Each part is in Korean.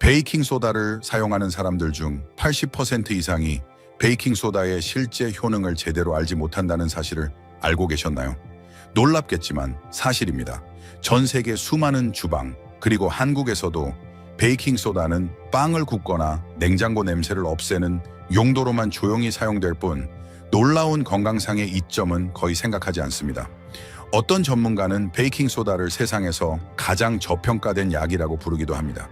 베이킹소다를 사용하는 사람들 중 80% 이상이 베이킹소다의 실제 효능을 제대로 알지 못한다는 사실을 알고 계셨나요? 놀랍겠지만 사실입니다. 전 세계 수많은 주방, 그리고 한국에서도 베이킹소다는 빵을 굽거나 냉장고 냄새를 없애는 용도로만 조용히 사용될 뿐 놀라운 건강상의 이점은 거의 생각하지 않습니다. 어떤 전문가는 베이킹소다를 세상에서 가장 저평가된 약이라고 부르기도 합니다.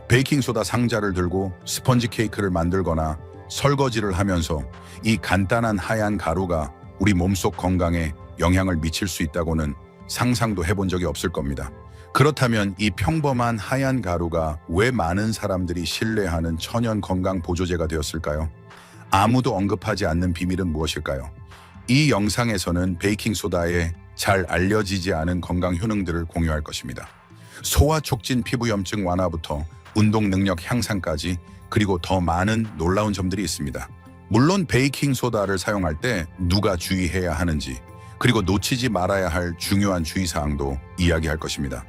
베이킹소다 상자를 들고 스펀지 케이크를 만들거나 설거지를 하면서 이 간단한 하얀 가루가 우리 몸속 건강에 영향을 미칠 수 있다고는 상상도 해본 적이 없을 겁니다. 그렇다면 이 평범한 하얀 가루가 왜 많은 사람들이 신뢰하는 천연 건강 보조제가 되었을까요? 아무도 언급하지 않는 비밀은 무엇일까요? 이 영상에서는 베이킹소다의 잘 알려지지 않은 건강 효능들을 공유할 것입니다. 소화 촉진 피부염증 완화부터 운동 능력 향상까지, 그리고 더 많은 놀라운 점들이 있습니다. 물론 베이킹소다를 사용할 때 누가 주의해야 하는지, 그리고 놓치지 말아야 할 중요한 주의사항도 이야기할 것입니다.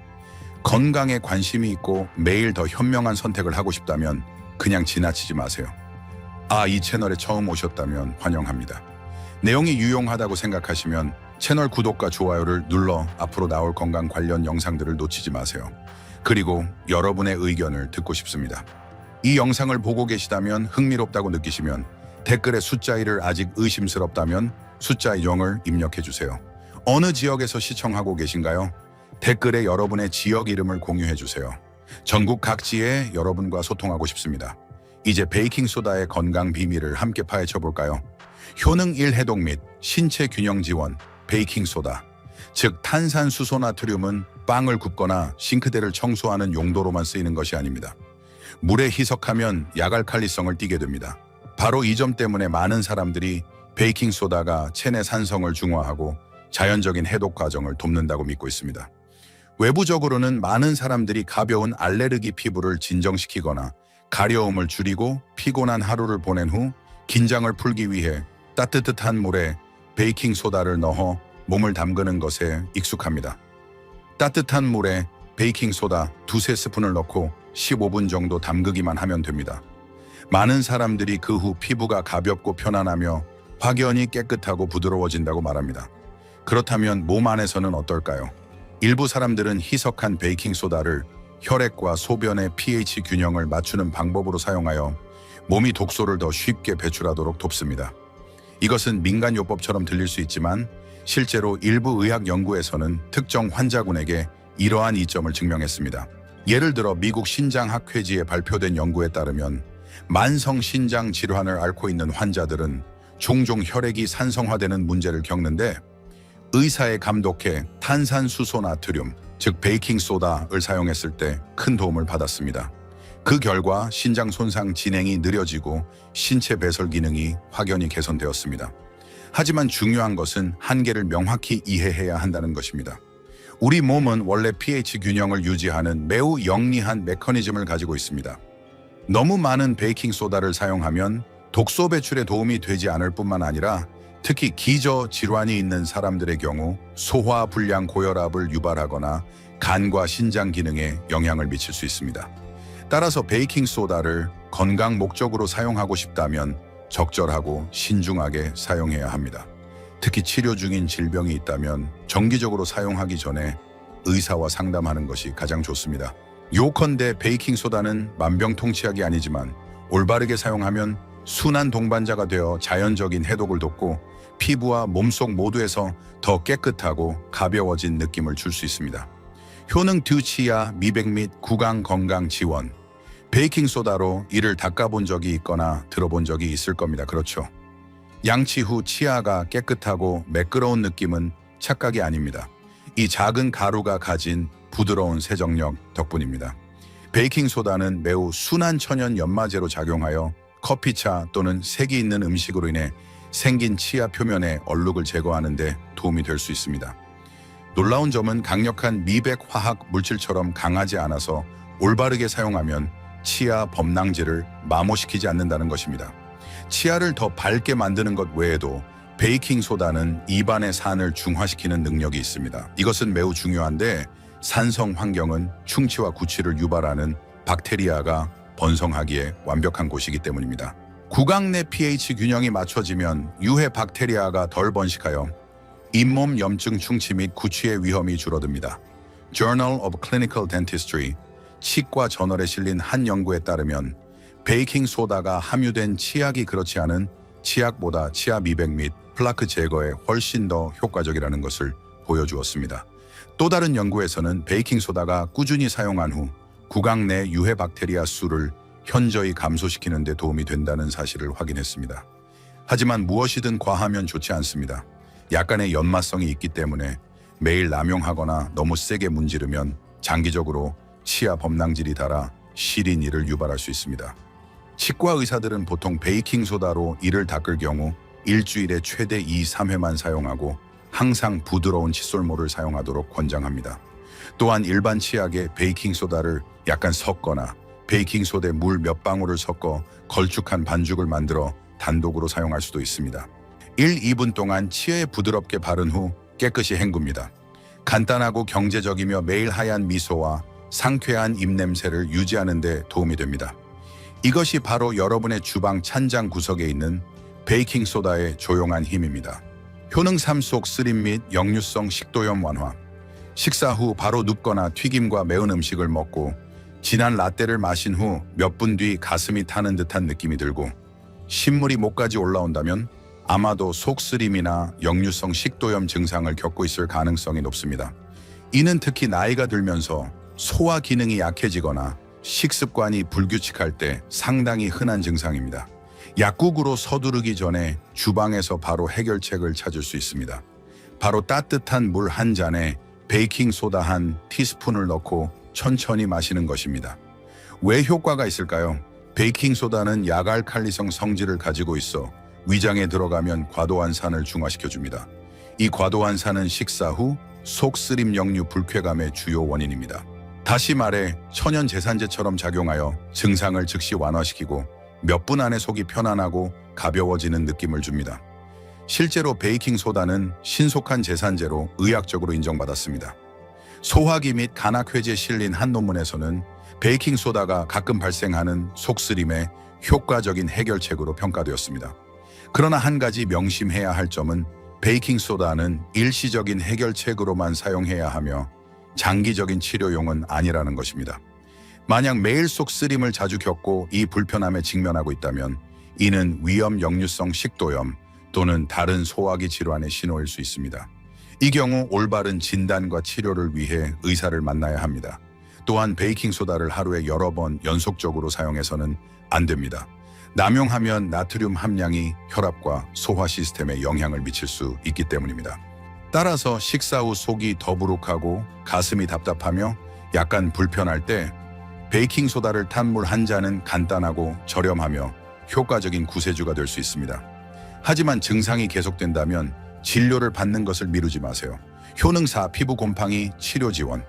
건강에 관심이 있고 매일 더 현명한 선택을 하고 싶다면 그냥 지나치지 마세요. 이 채널에 처음 오셨다면 환영합니다. 내용이 유용하다고 생각하시면 채널 구독과 좋아요를 눌러 앞으로 나올 건강 관련 영상들을 놓치지 마세요. 그리고 여러분의 의견을 듣고 싶습니다. 이 영상을 보고 계시다면 흥미롭다고 느끼시면 댓글에 숫자 1을 아직 의심스럽다면 숫자 0을 입력해 주세요. 어느 지역에서 시청하고 계신가요? 댓글에 여러분의 지역 이름을 공유해 주세요. 전국 각지에 여러분과 소통하고 싶습니다. 이제 베이킹소다의 건강 비밀을 함께 파헤쳐 볼까요? 효능 1 해독 및 신체 균형 지원, 베이킹소다. 즉 탄산수소 나트륨은 빵을 굽거나 싱크대를 청소하는 용도로만 쓰이는 것이 아닙니다. 물에 희석하면 약알칼리성을 띠게 됩니다. 바로 이 점 때문에 많은 사람들이 베이킹소다가 체내 산성을 중화하고 자연적인 해독 과정을 돕는다고 믿고 있습니다. 외부적으로는 많은 사람들이 가벼운 알레르기 피부를 진정시키거나 가려움을 줄이고 피곤한 하루를 보낸 후 긴장을 풀기 위해 따뜻한 물에 베이킹소다를 넣어 몸을 담그는 것에 익숙합니다. 따뜻한 물에 베이킹소다 2-3스푼을 넣고 15분 정도 담그기만 하면 됩니다. 많은 사람들이 그 후 피부가 가볍고 편안하며 확연히 깨끗하고 부드러워진다고 말합니다. 그렇다면 몸 안에서는 어떨까요? 일부 사람들은 희석한 베이킹소다를 혈액과 소변의 pH 균형을 맞추는 방법으로 사용하여 몸이 독소를 더 쉽게 배출하도록 돕습니다. 이것은 민간요법처럼 들릴 수 있지만 실제로 일부 의학 연구에서는 특정 환자군에게 이러한 이점을 증명했습니다. 예를 들어 미국 신장학회지에 발표된 연구에 따르면 만성 신장 질환을 앓고 있는 환자들은 종종 혈액이 산성화되는 문제를 겪는데 의사의 감독해 탄산수소 나트륨, 즉 베이킹소다를 사용했을 때 큰 도움을 받았습니다. 그 결과 신장 손상 진행이 느려지고 신체 배설 기능이 확연히 개선되었습니다. 하지만 중요한 것은 한계를 명확히 이해해야 한다는 것입니다. 우리 몸은 원래 pH 균형을 유지하는 매우 영리한 메커니즘을 가지고 있습니다. 너무 많은 베이킹소다를 사용하면 독소 배출에 도움이 되지 않을 뿐만 아니라 특히 기저 질환이 있는 사람들의 경우 소화 불량 고혈압을 유발하거나 간과 신장 기능에 영향을 미칠 수 있습니다. 따라서 베이킹소다를 건강 목적으로 사용하고 싶다면 적절하고 신중하게 사용해야 합니다. 특히 치료 중인 질병이 있다면 정기적으로 사용하기 전에 의사와 상담하는 것이 가장 좋습니다. 요컨대 베이킹소다는 만병통치약이 아니지만 올바르게 사용하면 순한 동반자가 되어 자연적인 해독을 돕고 피부와 몸속 모두에서 더 깨끗하고 가벼워진 느낌을 줄 수 있습니다. 효능 2 치아, 미백 및 구강 건강 지원. 베이킹소다로 이를 닦아본 적이 있거나 들어본 적이 있을 겁니다. 그렇죠? 양치 후 치아가 깨끗하고 매끄러운 느낌은 착각이 아닙니다. 이 작은 가루가 가진 부드러운 세정력 덕분입니다. 베이킹소다는 매우 순한 천연 연마제로 작용하여 커피차 또는 색이 있는 음식으로 인해 생긴 치아 표면의 얼룩을 제거하는 데 도움이 될 수 있습니다. 놀라운 점은 강력한 미백 화학 물질처럼 강하지 않아서 올바르게 사용하면 치아 범랑질을 마모시키지 않는다는 것입니다. 치아를 더 밝게 만드는 것 외에도 베이킹소다는 입안의 산을 중화시키는 능력이 있습니다. 이것은 매우 중요한데 산성 환경은 충치와 구취를 유발하는 박테리아가 번성하기에 완벽한 곳이기 때문입니다. 구강 내 pH 균형이 맞춰지면 유해 박테리아가 덜 번식하여 잇몸 염증 충치 및 구취의 위험이 줄어듭니다. Journal of Clinical Dentistry, 치과 저널에 실린 한 연구에 따르면 베이킹 소다가 함유된 치약이 그렇지 않은 치약보다 치아 미백 및 플라크 제거에 훨씬 더 효과적이라는 것을 보여주었습니다. 또 다른 연구에서는 베이킹 소다가 꾸준히 사용한 후 구강 내 유해 박테리아 수를 현저히 감소시키는 데 도움이 된다는 사실을 확인했습니다. 하지만 무엇이든 과하면 좋지 않습니다. 약간의 연마성이 있기 때문에 매일 남용하거나 너무 세게 문지르면 장기적으로 치아 범랑질이 닳아 시린 이를 유발할 수 있습니다. 치과 의사들은 보통 베이킹 소다로 이를 닦을 경우 일주일에 최대 2~3회만 사용하고 항상 부드러운 칫솔모를 사용하도록 권장합니다. 또한 일반 치약에 베이킹 소다를 약간 섞거나 베이킹 소다에 물 몇 방울을 섞어 걸쭉한 반죽을 만들어 단독으로 사용할 수도 있습니다. 1~2분 동안 치아에 부드럽게 바른 후 깨끗이 헹굽니다. 간단하고 경제적이며 매일 하얀 미소와 상쾌한 입냄새를 유지하는 데 도움이 됩니다. 이것이 바로 여러분의 주방 찬장 구석에 있는 베이킹 소다의 조용한 힘입니다. 효능 3 속 쓰림 및 역류성 식도염 완화. 식사 후 바로 눕거나 튀김과 매운 음식을 먹고 진한 라떼를 마신 후 몇 분 뒤 가슴이 타는 듯한 느낌이 들고 신물이 목까지 올라온다면 아마도 속쓰림이나 역류성 식도염 증상을 겪고 있을 가능성이 높습니다. 이는 특히 나이가 들면서 소화 기능이 약해지거나 식습관이 불규칙할 때 상당히 흔한 증상입니다. 약국으로 서두르기 전에 주방에서 바로 해결책을 찾을 수 있습니다. 바로 따뜻한 물 한 잔에 베이킹 소다 한 티스푼을 넣고 천천히 마시는 것입니다. 왜 효과가 있을까요? 베이킹 소다는 약알칼리성 성질을 가지고 있어 위장에 들어가면 과도한 산을 중화시켜줍니다. 이 과도한 산은 식사 후 속쓰림 역류 불쾌감의 주요 원인입니다. 다시 말해 천연 제산제처럼 작용하여 증상을 즉시 완화시키고 몇 분 안에 속이 편안하고 가벼워지는 느낌을 줍니다. 실제로 베이킹 소다는 신속한 제산제로 의학적으로 인정받았습니다. 소화기 및 간악회제에 실린 한 논문에서는 베이킹 소다가 가끔 발생하는 속쓰림의 효과적인 해결책으로 평가되었습니다. 그러나 한 가지 명심해야 할 점은 베이킹 소다는 일시적인 해결책으로만 사용해야 하며 장기적인 치료용은 아니라는 것입니다. 만약 매일 속쓰림을 자주 겪고 이 불편함에 직면하고 있다면 이는 위험 역류성 식도염 또는 다른 소화기 질환의 신호일 수 있습니다. 이 경우 올바른 진단과 치료를 위해 의사를 만나야 합니다. 또한 베이킹 소다를 하루에 여러 번 연속적으로 사용해서는 안 됩니다. 남용하면 나트륨 함량이 혈압과 소화 시스템에 영향을 미칠 수 있기 때문입니다. 따라서 식사 후 속이 더부룩하고 가슴이 답답하며 약간 불편할 때 베이킹 소다를 탄 물 한 잔은 간단하고 저렴하며 효과적인 구세주가 될 수 있습니다. 하지만 증상이 계속된다면 진료를 받는 것을 미루지 마세요. 효능 4. 피부 곰팡이 치료 지원.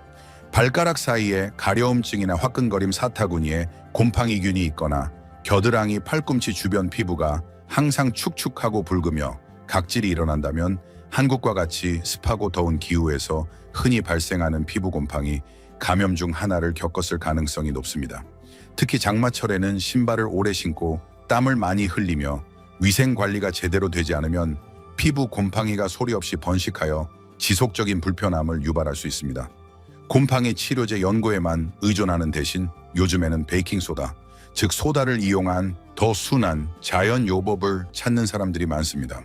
발가락 사이에 가려움증이나 화끈거림 사타구니에 곰팡이균이 있거나 겨드랑이 팔꿈치 주변 피부가 항상 축축하고 붉으며 각질이 일어난다면 한국과 같이 습하고 더운 기후에서 흔히 발생하는 피부 곰팡이 감염 중 하나를 겪었을 가능성이 높습니다. 특히 장마철에는 신발을 오래 신고 땀을 많이 흘리며 위생 관리가 제대로 되지 않으면 피부 곰팡이가 소리 없이 번식하여 지속적인 불편함을 유발할 수 있습니다. 곰팡이 치료제 연고에만 의존하는 대신 요즘에는 베이킹 소다, 즉 소다를 이용한 더 순한 자연 요법을 찾는 사람들이 많습니다.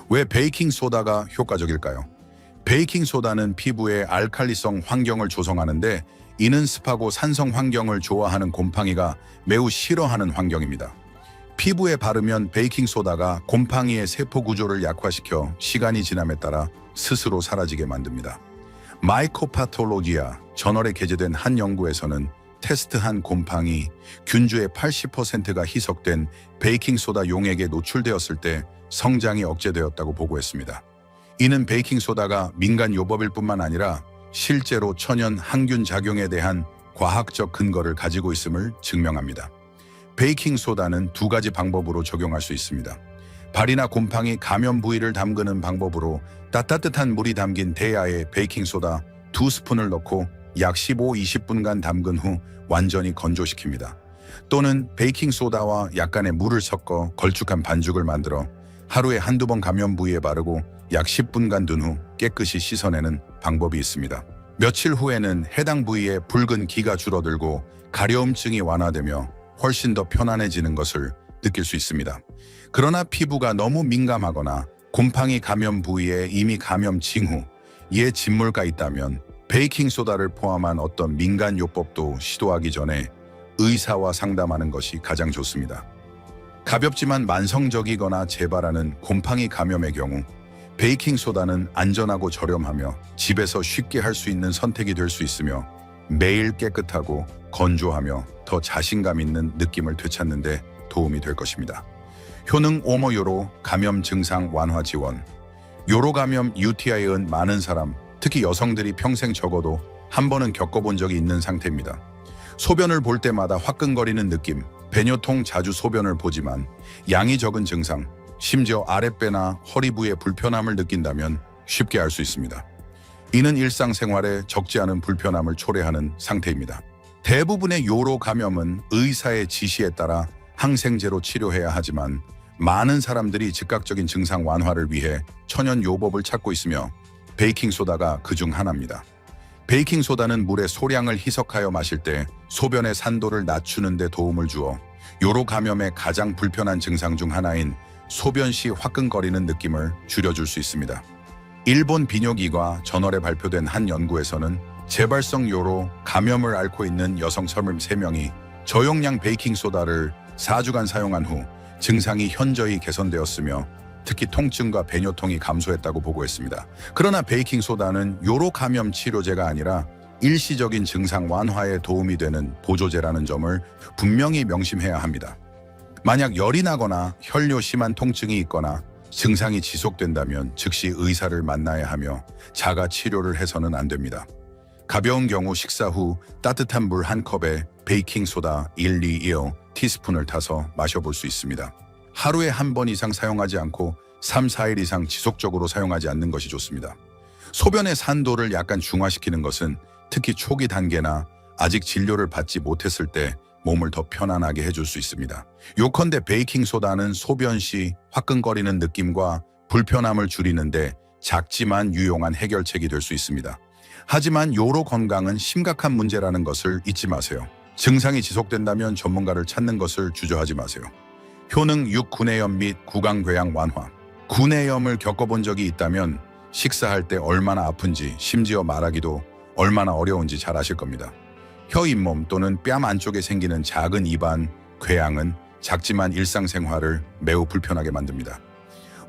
왜 베이킹 소다가 효과적일까요? 베이킹 소다는 피부의 알칼리성 환경을 조성하는데 이는 습하고 산성 환경을 좋아하는 곰팡이가 매우 싫어하는 환경입니다. 피부에 바르면 베이킹 소다가 곰팡이의 세포 구조를 약화시켜 시간이 지남에 따라 스스로 사라지게 만듭니다. 마이코파톨로기아 저널에 게재된 한 연구에서는 테스트한 곰팡이 균주의 80%가 희석된 베이킹 소다 용액에 노출되었을 때 성장이 억제되었다고 보고했습니다. 이는 베이킹 소다가 민간 요법일 뿐만 아니라 실제로 천연 항균 작용에 대한 과학적 근거를 가지고 있음을 증명합니다. 베이킹 소다는 두 가지 방법으로 적용할 수 있습니다. 발이나 곰팡이 감염 부위를 담그는 방법으로 따뜻한 물이 담긴 대야에 베이킹 소다 2스푼을 넣고 약 15-20분간 담근 후 완전히 건조시킵니다. 또는 베이킹소다와 약간의 물을 섞어 걸쭉한 반죽을 만들어 하루에 한두 번 감염 부위에 바르고 약 10분간 둔 후 깨끗이 씻어내는 방법이 있습니다. 며칠 후에는 해당 부위에 붉은 기가 줄어들고 가려움증이 완화되며 훨씬 더 편안해지는 것을 느낄 수 있습니다. 그러나 피부가 너무 민감하거나 곰팡이 감염 부위에 이미 감염 징후, 이에 진물가 있다면 베이킹소다를 포함한 어떤 민간 요법도 시도하기 전에 의사와 상담하는 것이 가장 좋습니다. 가볍지만 만성적이거나 재발하는 곰팡이 감염의 경우 베이킹소다는 안전하고 저렴하며 집에서 쉽게 할 수 있는 선택이 될 수 있으며 매일 깨끗하고 건조하며 더 자신감 있는 느낌을 되찾는 데 도움이 될 것입니다. 효능 오모요로 감염 증상 완화 지원. 요로 감염 UTI에 은 많은 사람, 특히 여성들이 평생 적어도 한 번은 겪어본 적이 있는 상태입니다. 소변을 볼 때마다 화끈거리는 느낌, 배뇨통 자주 소변을 보지만 양이 적은 증상, 심지어 아랫배나 허리 부에 불편함을 느낀다면 쉽게 알 수 있습니다. 이는 일상생활에 적지 않은 불편함을 초래하는 상태입니다. 대부분의 요로 감염은 의사의 지시에 따라 항생제로 치료해야 하지만 많은 사람들이 즉각적인 증상 완화를 위해 천연 요법을 찾고 있으며 베이킹소다가 그중 하나입니다. 베이킹소다는 물에 소량을 희석하여 마실 때 소변의 산도를 낮추는 데 도움을 주어 요로 감염의 가장 불편한 증상 중 하나인 소변 시 화끈거리는 느낌을 줄여줄 수 있습니다. 일본 비뇨기과 저널에 발표된 한 연구에서는 재발성 요로 감염을 앓고 있는 여성 33명이 저용량 베이킹소다를 4주간 사용한 후 증상이 현저히 개선되었으며 특히 통증과 배뇨통이 감소했다고 보고했습니다. 그러나 베이킹소다는 요로 감염 치료제가 아니라 일시적인 증상 완화에 도움이 되는 보조제라는 점을 분명히 명심해야 합니다. 만약 열이 나거나 혈뇨 심한 통증이 있거나 증상이 지속된다면 즉시 의사를 만나야 하며 자가 치료를 해서는 안 됩니다. 가벼운 경우 식사 후 따뜻한 물 한 컵에 베이킹소다 121 티스푼을 타서 마셔볼 수 있습니다. 하루에 한 번 이상 사용하지 않고 3, 4일 이상 지속적으로 사용하지 않는 것이 좋습니다. 소변의 산도를 약간 중화시키는 것은 특히 초기 단계나 아직 진료를 받지 못했을 때 몸을 더 편안하게 해줄 수 있습니다. 요컨대 베이킹소다는 소변 시 화끈거리는 느낌과 불편함을 줄이는데 작지만 유용한 해결책이 될 수 있습니다. 하지만 요로 건강은 심각한 문제라는 것을 잊지 마세요. 증상이 지속된다면 전문가를 찾는 것을 주저하지 마세요. 효능 6. 구내염 및 구강궤양 완화. 구내염을 겪어본 적이 있다면 식사할 때 얼마나 아픈지 심지어 말하기도 얼마나 어려운지 잘 아실 겁니다. 혀 잇몸 또는 뺨 안쪽에 생기는 작은 입안, 궤양은 작지만 일상생활을 매우 불편하게 만듭니다.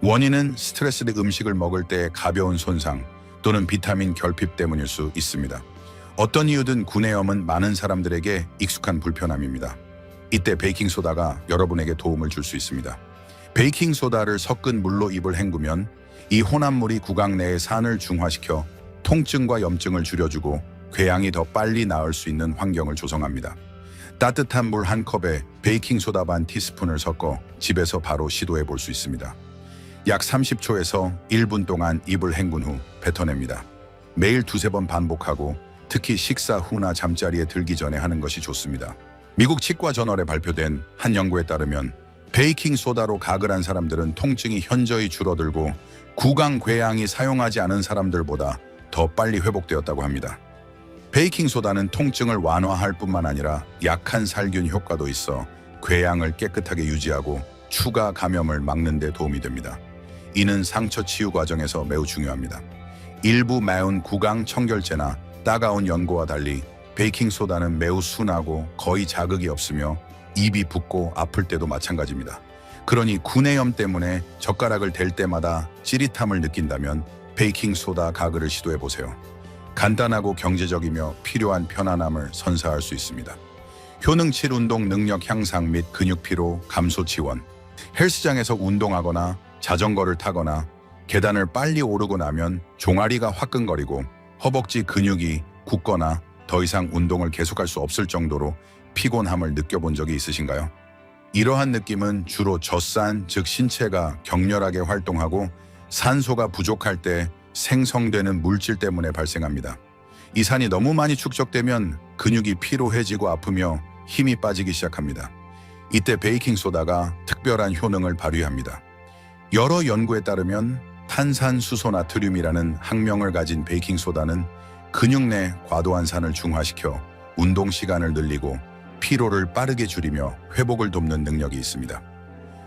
원인은 스트레스 등 음식을 먹을 때 가벼운 손상 또는 비타민 결핍 때문일 수 있습니다. 어떤 이유든 구내염은 많은 사람들에게 익숙한 불편함입니다. 이때 베이킹소다가 여러분에게 도움을 줄 수 있습니다. 베이킹소다를 섞은 물로 입을 헹구면 이 혼합물이 구강 내의 산을 중화시켜 통증과 염증을 줄여주고 궤양이 더 빨리 나을 수 있는 환경을 조성합니다. 따뜻한 물 한 컵에 베이킹소다 반 티스푼을 섞어 집에서 바로 시도해 볼 수 있습니다. 약 30초에서 1분 동안 입을 헹군 후 뱉어냅니다. 매일 2-3번 반복하고 특히 식사 후나 잠자리에 들기 전에 하는 것이 좋습니다. 미국 치과 저널에 발표된 한 연구에 따르면 베이킹소다로 가글 한 사람들은 통증이 현저히 줄어들고 구강 궤양이 사용하지 않은 사람들보다 더 빨리 회복되었다고 합니다. 베이킹소다는 통증을 완화할 뿐만 아니라 약한 살균 효과도 있어 궤양을 깨끗하게 유지하고 추가 감염을 막는 데 도움이 됩니다. 이는 상처 치유 과정에서 매우 중요합니다. 일부 매운 구강 청결제나 따가운 연고와 달리 베이킹소다는 매우 순하고 거의 자극이 없으며 입이 붓고 아플 때도 마찬가지입니다. 그러니 구내염 때문에 젓가락을 댈 때마다 찌릿함을 느낀다면 베이킹소다 가글을 시도해보세요. 간단하고 경제적이며 필요한 편안함을 선사할 수 있습니다. 효능 7. 운동 능력 향상 및 근육 피로 감소 지원. 헬스장에서 운동하거나 자전거를 타거나 계단을 빨리 오르고 나면 종아리가 화끈거리고 허벅지 근육이 굳거나 더 이상 운동을 계속할 수 없을 정도로 피곤함을 느껴본 적이 있으신가요? 이러한 느낌은 주로 젖산, 즉 신체가 격렬하게 활동하고 산소가 부족할 때 생성되는 물질 때문에 발생합니다. 이 산이 너무 많이 축적되면 근육이 피로해지고 아프며 힘이 빠지기 시작합니다. 이때 베이킹소다가 특별한 효능을 발휘합니다. 여러 연구에 따르면 탄산수소나트륨이라는 학명을 가진 베이킹소다는 근육 내 과도한 산을 중화시켜 운동 시간을 늘리고 피로를 빠르게 줄이며 회복을 돕는 능력이 있습니다.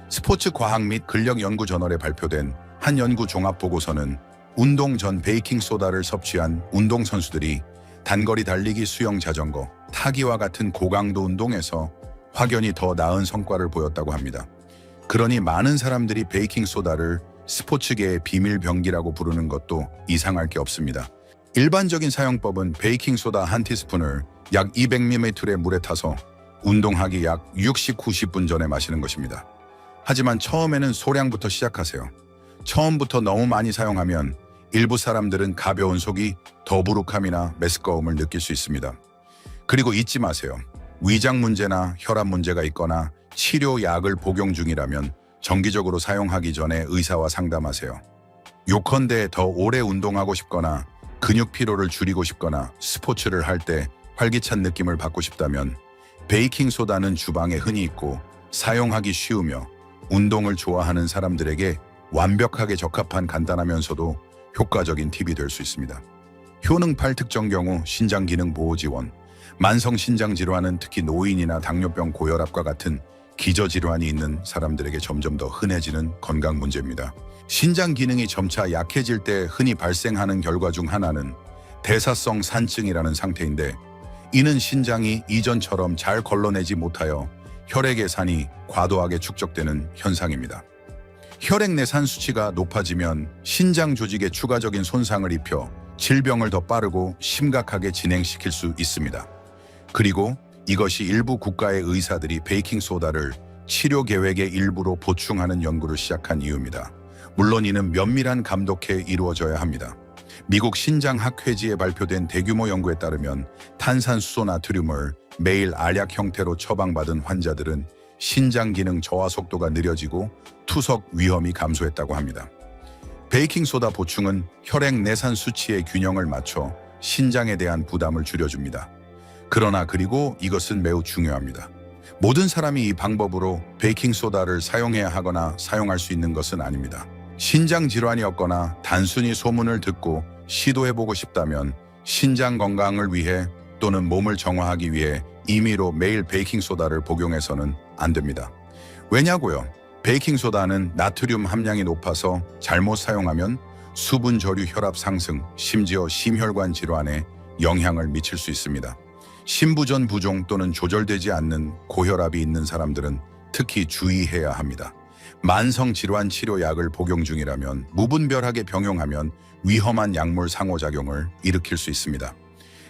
스포츠 과학 및 근력 연구 저널에 발표된 한 연구 종합 보고서는 운동 전 베이킹소다를 섭취한 운동선수들이 단거리 달리기, 수영, 자전거, 타기와 같은 고강도 운동에서 확연히 더 나은 성과를 보였다고 합니다. 그러니 많은 사람들이 베이킹소다를 스포츠계의 비밀병기라고 부르는 것도 이상할 게 없습니다. 일반적인 사용법은 베이킹소다 한 티스푼을 약 200ml의 물에 타서 운동하기 약 60, 90분 전에 마시는 것입니다. 하지만 처음에는 소량부터 시작하세요. 처음부터 너무 많이 사용하면 일부 사람들은 가벼운 속이 더부룩함이나 메스꺼움을 느낄 수 있습니다. 그리고 잊지 마세요. 위장 문제나 혈압 문제가 있거나 치료약을 복용 중이라면 정기적으로 사용하기 전에 의사와 상담하세요. 요컨대 더 오래 운동하고 싶거나 근육 피로를 줄이고 싶거나 스포츠를 할 때 활기찬 느낌을 받고 싶다면 베이킹소다는 주방에 흔히 있고 사용하기 쉬우며 운동을 좋아하는 사람들에게 완벽하게 적합한 간단하면서도 효과적인 팁이 될 수 있습니다. 효능 8 특정 경우 신장 기능 보호 지원, 만성 신장 질환은 특히 노인이나 당뇨병, 고혈압과 같은 기저질환이 있는 사람들에게 점점 더 흔해지는 건강 문제입니다. 신장 기능이 점차 약해질 때 흔히 발생하는 결과 중 하나는 대사성 산증이라는 상태인데, 이는 신장이 이전처럼 잘 걸러내지 못하여 혈액의 산이 과도하게 축적되는 현상입니다. 혈액 내 산 수치가 높아지면 신장 조직에 추가적인 손상을 입혀 질병을 더 빠르고 심각하게 진행시킬 수 있습니다. 그리고 이것이 일부 국가의 의사들이 베이킹소다를 치료 계획의 일부로 보충하는 연구를 시작한 이유입니다. 물론 이는 면밀한 감독에 이루어져야 합니다. 미국 신장학회지에 발표된 대규모 연구에 따르면 탄산수소나트륨을 매일 알약 형태로 처방받은 환자들은 신장 기능 저하 속도가 느려지고 투석 위험이 감소했다고 합니다. 베이킹소다 보충은 혈액 내산 수치의 균형을 맞춰 신장에 대한 부담을 줄여줍니다. 그러나 그리고 이것은 매우 중요합니다. 모든 사람이 이 방법으로 베이킹소다를 사용해야 하거나 사용할 수 있는 것은 아닙니다. 신장 질환이 없거나 단순히 소문을 듣고 시도해보고 싶다면 신장 건강을 위해 또는 몸을 정화하기 위해 임의로 매일 베이킹소다를 복용해서는 안 됩니다. 왜냐고요? 베이킹소다는 나트륨 함량이 높아서 잘못 사용하면 수분 저류 혈압 상승, 심지어 심혈관 질환에 영향을 미칠 수 있습니다. 신부전 부종 또는 조절되지 않는 고혈압이 있는 사람들은 특히 주의해야 합니다. 만성 질환 치료약을 복용 중이라면 무분별하게 병용하면 위험한 약물 상호작용을 일으킬 수 있습니다.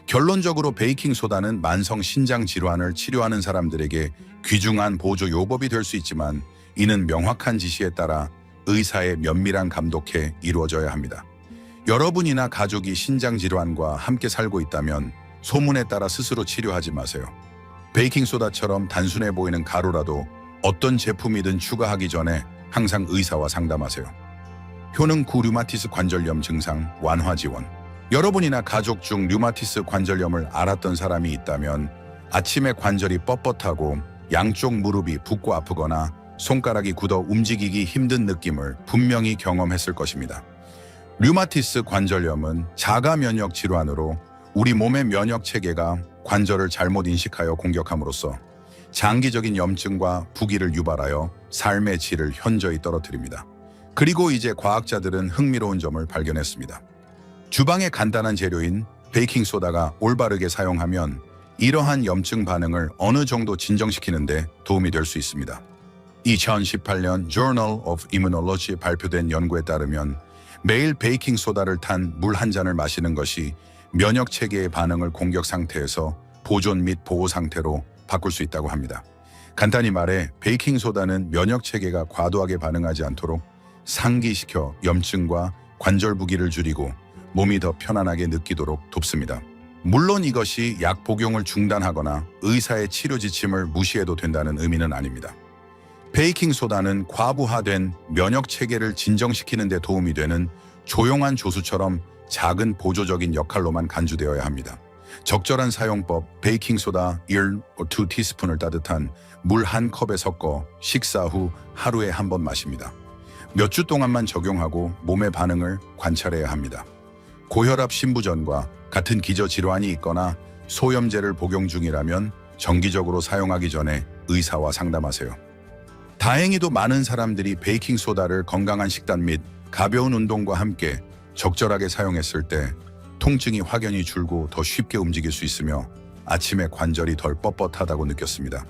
결론적으로 베이킹소다는 만성 신장 질환을 치료하는 사람들에게 귀중한 보조 요법이 될 수 있지만, 이는 명확한 지시에 따라 의사의 면밀한 감독에 이루어져야 합니다. 여러분이나 가족이 신장 질환과 함께 살고 있다면 소문에 따라 스스로 치료하지 마세요. 베이킹소다처럼 단순해 보이는 가루라도 어떤 제품이든 추가하기 전에 항상 의사와 상담하세요. 효능 9 류마티스 관절염 증상 완화 지원. 여러분이나 가족 중 류마티스 관절염을 앓았던 사람이 있다면 아침에 관절이 뻣뻣하고 양쪽 무릎이 붓고 아프거나 손가락이 굳어 움직이기 힘든 느낌을 분명히 경험했을 것입니다. 류마티스 관절염은 자가 면역 질환으로 우리 몸의 면역 체계가 관절을 잘못 인식하여 공격함으로써 장기적인 염증과 부기를 유발하여 삶의 질을 현저히 떨어뜨립니다. 그리고 이제 과학자들은 흥미로운 점을 발견했습니다. 주방의 간단한 재료인 베이킹소다가 올바르게 사용하면 이러한 염증 반응을 어느 정도 진정시키는 데 도움이 될 수 있습니다. 2018년 Journal of Immunology에 발표된 연구에 따르면 매일 베이킹소다를 탄 물 한 잔을 마시는 것이 면역 체계의 반응을 공격 상태에서 보존 및 보호 상태로 바꿀 수 있다고 합니다. 간단히 말해 베이킹소다는 면역 체계가 과도하게 반응하지 않도록 상기시켜 염증과 관절 부기를 줄이고 몸이 더 편안하게 느끼도록 돕습니다. 물론 이것이 약 복용을 중단하거나 의사의 치료 지침을 무시해도 된다는 의미는 아닙니다. 베이킹소다는 과부하된 면역 체계를 진정시키는 데 도움이 되는 조용한 조수처럼 작은 보조적인 역할로만 간주되어야 합니다. 적절한 사용법, 베이킹소다 1-2 티스푼을 따뜻한 물 1컵에 섞어 식사 후 하루에 한 번 마십니다. 몇 주 동안만 적용하고 몸의 반응을 관찰해야 합니다. 고혈압 신부전과 같은 기저질환이 있거나 소염제를 복용 중이라면 정기적으로 사용하기 전에 의사와 상담하세요. 다행히도 많은 사람들이 베이킹소다를 건강한 식단 및 가벼운 운동과 함께 적절하게 사용했을 때 통증이 확연히 줄고 더 쉽게 움직일 수 있으며 아침에 관절이 덜 뻣뻣하다고 느꼈습니다.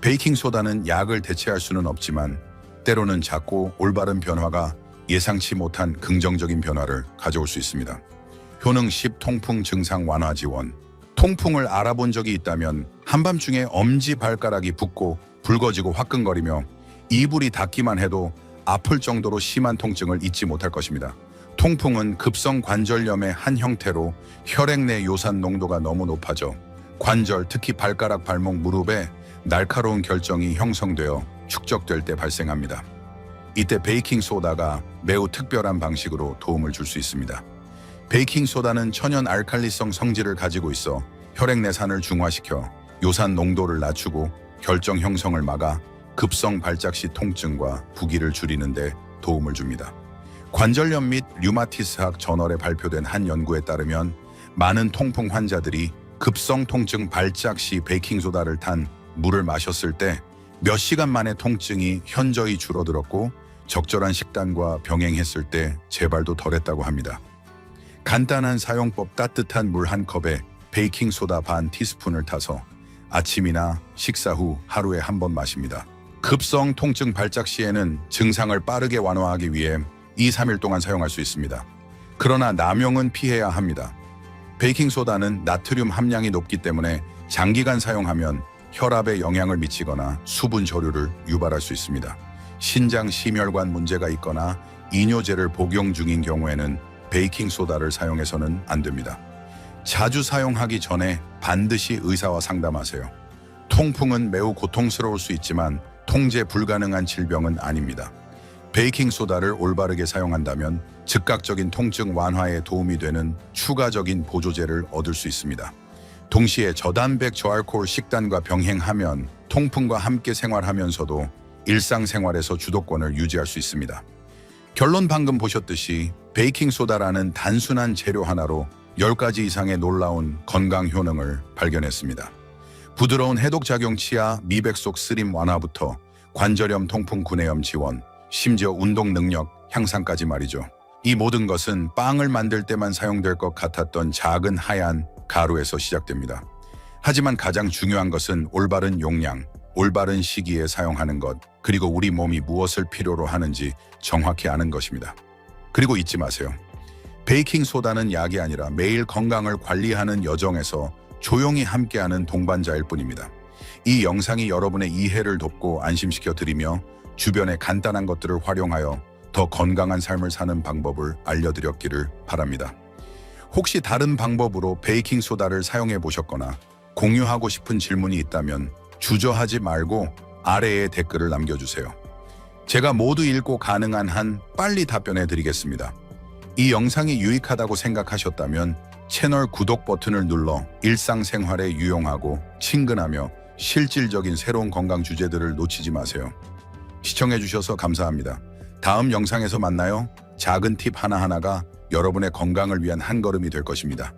베이킹소다는 약을 대체할 수는 없지만 때로는 작고 올바른 변화가 예상치 못한 긍정적인 변화를 가져올 수 있습니다. 효능 10 통풍 증상 완화 지원. 통풍을 알아본 적이 있다면 한밤중에 엄지발가락이 붓고 붉어지고 화끈거리며 이불이 닿기만 해도 아플 정도로 심한 통증을 잊지 못할 것입니다. 통풍은 급성 관절염의 한 형태로 혈액 내 요산 농도가 너무 높아져 관절, 특히 발가락, 발목, 무릎에 날카로운 결정이 형성되어 축적될 때 발생합니다. 이때 베이킹소다가 매우 특별한 방식으로 도움을 줄 수 있습니다. 베이킹소다는 천연 알칼리성 성질을 가지고 있어 혈액 내산을 중화시켜 요산 농도를 낮추고 결정 형성을 막아 급성 발작 시 통증과 부기를 줄이는 데 도움을 줍니다. 관절염 및 류마티스학 저널에 발표된 한 연구에 따르면 많은 통풍 환자들이 급성 통증 발작 시 베이킹소다를 탄 물을 마셨을 때 몇 시간 만에 통증이 현저히 줄어들었고 적절한 식단과 병행했을 때 재발도 덜했다고 합니다. 간단한 사용법, 따뜻한 물 1컵에 베이킹소다 반 티스푼을 타서 아침이나 식사 후 하루에 한 번 마십니다. 급성 통증 발작 시에는 증상을 빠르게 완화하기 위해 2-3일 동안 사용할 수 있습니다. 그러나 남용은 피해야 합니다. 베이킹소다는 나트륨 함량이 높기 때문에 장기간 사용하면 혈압에 영향을 미치거나 수분 저류를 유발할 수 있습니다. 신장 심혈관 문제가 있거나 이뇨제를 복용 중인 경우에는 베이킹소다를 사용해서는 안 됩니다. 자주 사용하기 전에 반드시 의사와 상담하세요. 통풍은 매우 고통스러울 수 있지만 통제 불가능한 질병은 아닙니다. 베이킹소다를 올바르게 사용한다면 즉각적인 통증 완화에 도움이 되는 추가적인 보조제를 얻을 수 있습니다. 동시에 저단백 저알코올 식단과 병행하면 통풍과 함께 생활하면서도 일상생활에서 주도권을 유지할 수 있습니다. 결론, 방금 보셨듯이 베이킹소다라는 단순한 재료 하나로 10가지 이상의 놀라운 건강 효능을 발견했습니다. 부드러운 해독작용, 치아, 미백 속 쓰림 완화부터 관절염, 통풍, 구내염 지원, 심지어 운동 능력 향상까지 말이죠. 이 모든 것은 빵을 만들 때만 사용될 것 같았던 작은 하얀 가루에서 시작됩니다. 하지만 가장 중요한 것은 올바른 용량, 올바른 시기에 사용하는 것, 그리고 우리 몸이 무엇을 필요로 하는지 정확히 아는 것입니다. 그리고 잊지 마세요. 베이킹소다는 약이 아니라 매일 건강을 관리하는 여정에서 조용히 함께하는 동반자일 뿐입니다. 이 영상이 여러분의 이해를 돕고 안심시켜 드리며 주변의 간단한 것들을 활용하여 더 건강한 삶을 사는 방법을 알려드렸기를 바랍니다. 혹시 다른 방법으로 베이킹소다를 사용해 보셨거나 공유하고 싶은 질문이 있다면 주저하지 말고 아래에 댓글을 남겨주세요. 제가 모두 읽고 가능한 한 빨리 답변해 드리겠습니다. 이 영상이 유익하다고 생각하셨다면 채널 구독 버튼을 눌러 일상생활에 유용하고 친근하며 실질적인 새로운 건강 주제들을 놓치지 마세요. 시청해주셔서 감사합니다. 다음 영상에서 만나요. 작은 팁 하나하나가 여러분의 건강을 위한 한 걸음이 될 것입니다.